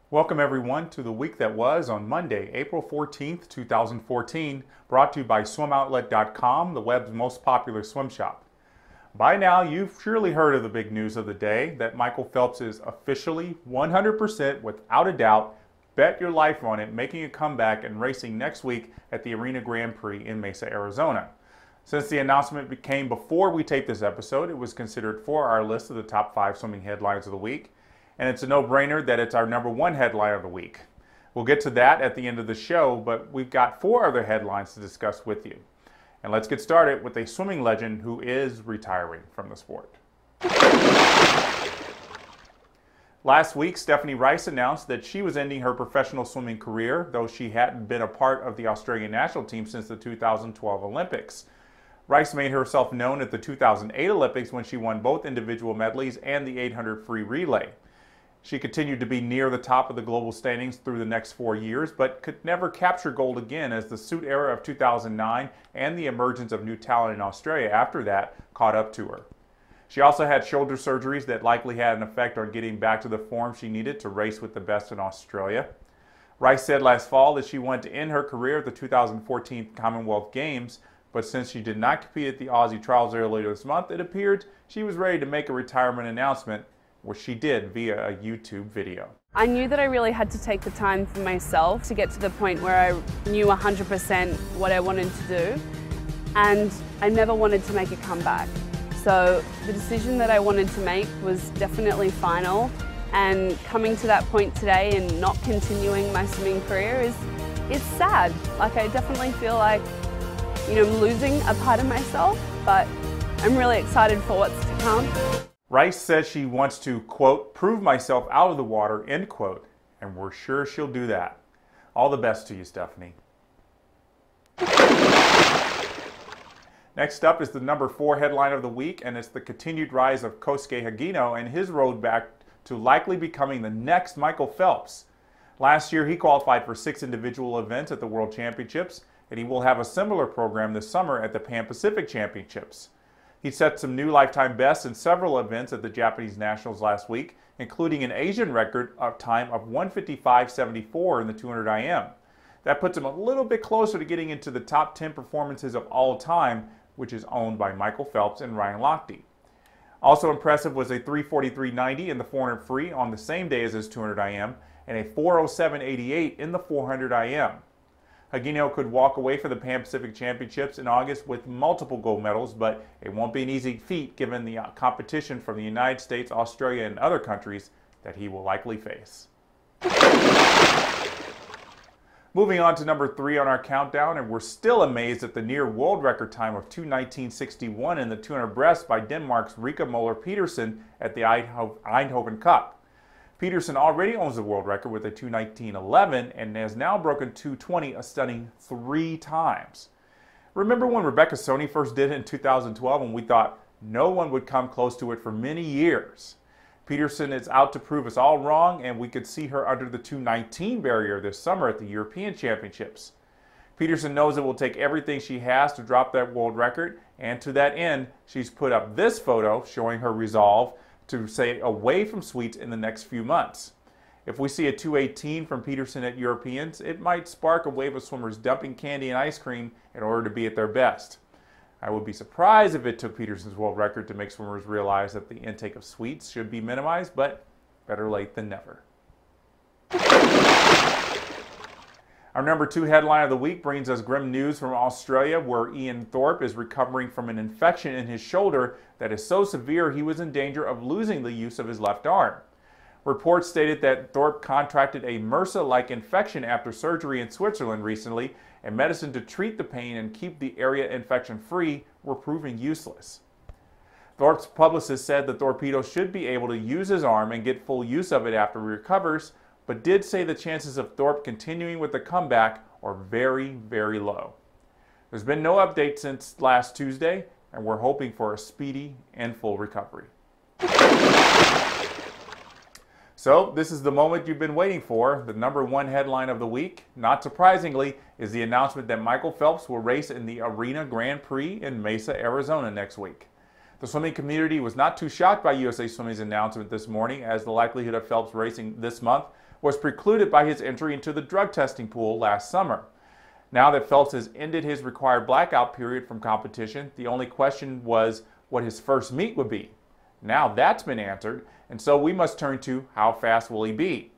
Welcome everyone to the week that was on Monday, April 14th, 2014, brought to you by SwimOutlet.com, the web's most popular swim shop. By now, you've surely heard of the big news of the day that Michael Phelps is officially 100% without a doubt, bet your life on it, making a comeback and racing next week at the Arena Grand Prix in Mesa, Arizona. Since the announcement came before we taped this episode, it was considered for our list of the top 5 swimming headlines of the week. And it's a no-brainer that it's our #1 headline of the week. We'll get to that at the end of the show, but we've got 4 other headlines to discuss with you. And let's get started with a swimming legend who is retiring from the sport. Last week, Stephanie Rice announced that she was ending her professional swimming career, though she hadn't been a part of the Australian national team since the 2012 Olympics. Rice made herself known at the 2008 Olympics when she won both individual medleys and the 800 free relay. She continued to be near the top of the global standings through the next 4 years, but could never capture gold again as the suit era of 2009 and the emergence of new talent in Australia after that caught up to her. She also had shoulder surgeries that likely had an effect on getting back to the form she needed to race with the best in Australia. Rice said last fall that she wanted to end her career at the 2014 Commonwealth Games, but since she did not compete at the Aussie Trials earlier this month, it appeared she was ready to make a retirement announcement, which she did via a YouTube video. I knew that I really had to take the time for myself to get to the point where I knew 100% what I wanted to do, and I never wanted to make a comeback. So the decision that I wanted to make was definitely final, and coming to that point today and not continuing my swimming career it's sad. Like, I definitely feel like, I'm losing a part of myself, but I'm really excited for what's to come. Rice says she wants to, quote, prove myself out of the water, end quote, and we're sure she'll do that. All the best to you, Stephanie. Next up is the #4 headline of the week, and it's the continued rise of Costa Hagino and his road back to likely becoming the next Michael Phelps. Last year, he qualified for 6 individual events at the World Championships, and he will have a similar program this summer at the Pan Pacific Championships. He set some new lifetime bests in several events at the Japanese Nationals last week, including an Asian record of time of 1:55.74 in the 200 IM. That puts him a little bit closer to getting into the top 10 performances of all time, which is owned by Michael Phelps and Ryan Lochte. Also impressive was a 3:43.90 in the 400 free on the same day as his 200 IM and a 4:07.88 in the 400 IM. Hagino could walk away for the Pan Pacific Championships in August with multiple gold medals, but it won't be an easy feat given the competition from the United States, Australia, and other countries that he will likely face. Moving on to #3 on our countdown, and we're still amazed at the near world record time of 2:19.61 in the 200 breast by Denmark's Rica Peterson at the Eindhoven Cup. Peterson already owns the world record with a 2:19.11 and has now broken 2:20 a stunning 3 times. Remember when Rebecca Soni first did it in 2012 and we thought no one would come close to it for many years? Peterson is out to prove us all wrong, and we could see her under the 2:19 barrier this summer at the European Championships. Peterson knows it will take everything she has to drop that world record, and to that end, she's put up this photo showing her resolve to stay away from sweets in the next few months. If we see a 2:18 from Peterson at Europeans, it might spark a wave of swimmers dumping candy and ice cream in order to be at their best. I would be surprised if it took Peterson's world record to make swimmers realize that the intake of sweets should be minimized, but better late than never. Our #2 headline of the week brings us grim news from Australia, where Ian Thorpe is recovering from an infection in his shoulder that is so severe he was in danger of losing the use of his left arm. Reports stated that Thorpe contracted a MRSA-like infection after surgery in Switzerland recently, and medicine to treat the pain and keep the area infection-free were proving useless. Thorpe's publicist said the torpedo should be able to use his arm and get full use of it after he recovers, but did say the chances of Thorpe continuing with the comeback are very, very low. There's been no update since last Tuesday, and we're hoping for a speedy and full recovery. So this is the moment you've been waiting for. The #1 headline of the week, not surprisingly, is the announcement that Michael Phelps will race in the Arena Grand Prix in Mesa, Arizona next week. The swimming community was not too shocked by USA Swimming's announcement this morning, as the likelihood of Phelps racing this month was precluded by his entry into the drug testing pool last summer. Now that Phelps has ended his required blackout period from competition, the only question was what his first meet would be. Now that's been answered, and so we must turn to how fast will he be.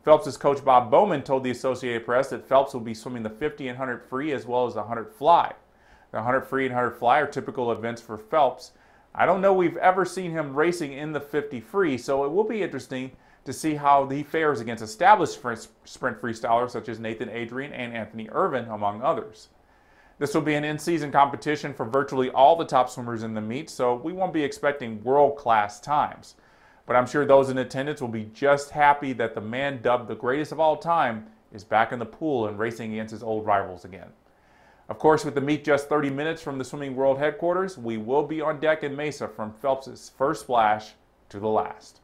Phelps' coach Bob Bowman told the Associated Press that Phelps will be swimming the 50 and 100 free as well as the 100 fly. The 100 free and 100 fly are typical events for Phelps. I don't know we've ever seen him racing in the 50 free, so it will be interesting to see how he fares against established sprint freestylers such as Nathan Adrian and Anthony Irvin, among others. This will be an in-season competition for virtually all the top swimmers in the meet, so we won't be expecting world-class times. But I'm sure those in attendance will be just happy that the man dubbed the greatest of all time is back in the pool and racing against his old rivals again. Of course, with the meet just 30 minutes from the Swimming World headquarters, we will be on deck in Mesa from Phelps' first splash to the last.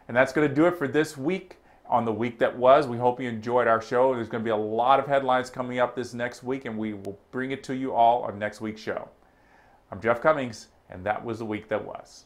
And that's going to do it for this week on the week that was. We hope you enjoyed our show. There's going to be a lot of headlines coming up this next week, and we will bring it to you all on next week's show. I'm Jeff Cummings, and that was the week that was.